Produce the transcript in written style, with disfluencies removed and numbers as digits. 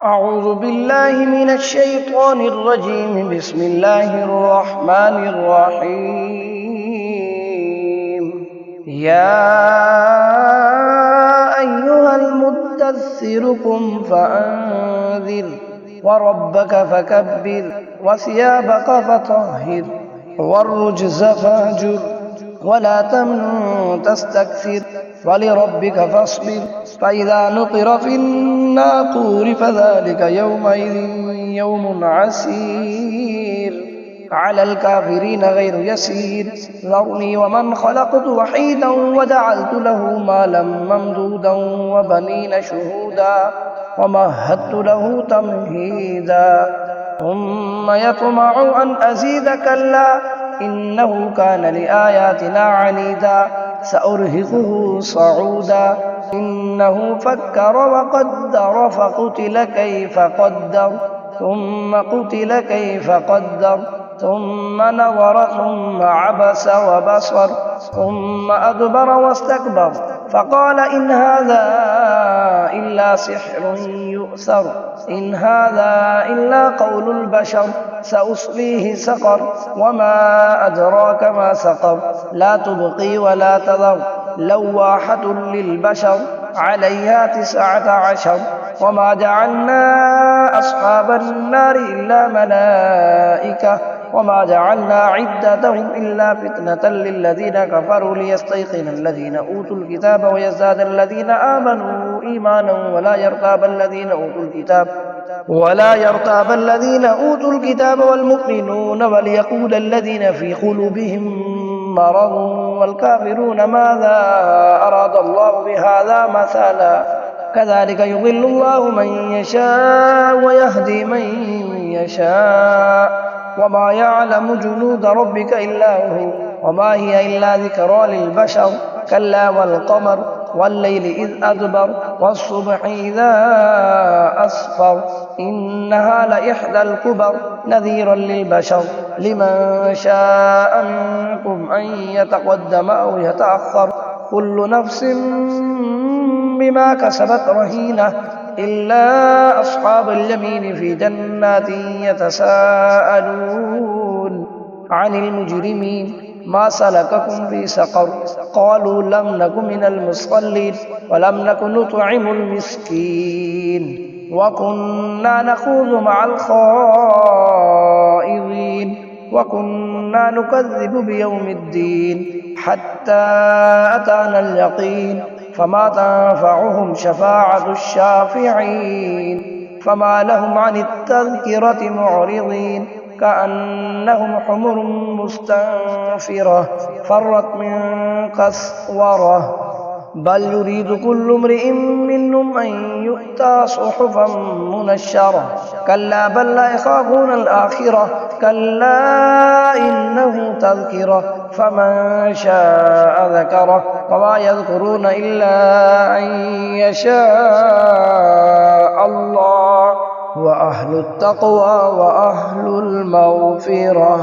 أعوذ بالله من الشيطان الرجيم. بسم الله الرحمن الرحيم. يا أيها المدثر قم فأنذر وربك فكبر وثيابك فطهر والرجز فاهجر ولا تمنن تستكثر ولربك فاصبر فإذا نقر في الناقور فذلك يومئذ يوم عسير على الكافرين غير يسير. ذرني ومن خلقت وحيدا وجعلت له مالا ممدودا وبنين شهودا ومهدت له تمهيدا ثم يطمع أن أزيد كلا إنه كان لآياتنا عنيدا سأرهقه صعودا إنه فكر وقدر فقتل كيف قدر ثم قتل كيف قدر ثم نظر ثم عبس وبصر ثم أدبر واستكبر فقال إن هذا إلا سحر يؤثر إن هذا إلا قول البشر سأصليه سقر وما أدراك ما سقر لا تبقي ولا تذر لواحة للبشر عليها 19 وما جعلنا أصحاب النار إلا ملائكة وما جعلنا عدتهم إلا فتنة للذين كفروا ليستيقن الذين أوتوا الكتاب ويزداد الذين آمنوا إيمانا ولا يرتاب الذين أوتوا الكتاب والمؤمنون وليقول الذين في قلوبهم مرض والكافرون ماذا أراد الله بهذا مثلا كذلك يضل الله من يشاء ويهدي من يشاء وما يعلم جنود ربك إلا هو وما هي إلا ذكرى للبشر كلا والقمر والليل إذ أدبر والصبح إذا أسفر إنها لإحدى الكبر نذيرا للبشر لمن شاء منكم أن يتقدم أو يتأخر كل نفس بما كسبت رهينة إلا أصحاب اليمين في جنات يتساءلون عن المجرمين ما سلككم في سقر قالوا لم نك من المصلين ولم نك نطعم المسكين وكنا نخوض مع الخائضين وكنا نكذب بيوم الدين حتى أتانا اليقين فما تنفعهم شفاعة الشافعين فما لهم عن التذكرة معرضين كأنهم حمر مستنفرة فرت من قسورة بل يريد كل امرئ منهم أن يؤتى صحفا منشرة كلا بل لا يخافون الآخرة كلا إنه تذكرة فمن شاء ذكره وما يذكرون إلا أن يشاء الله وأهل التقوى وأهل المغفرة.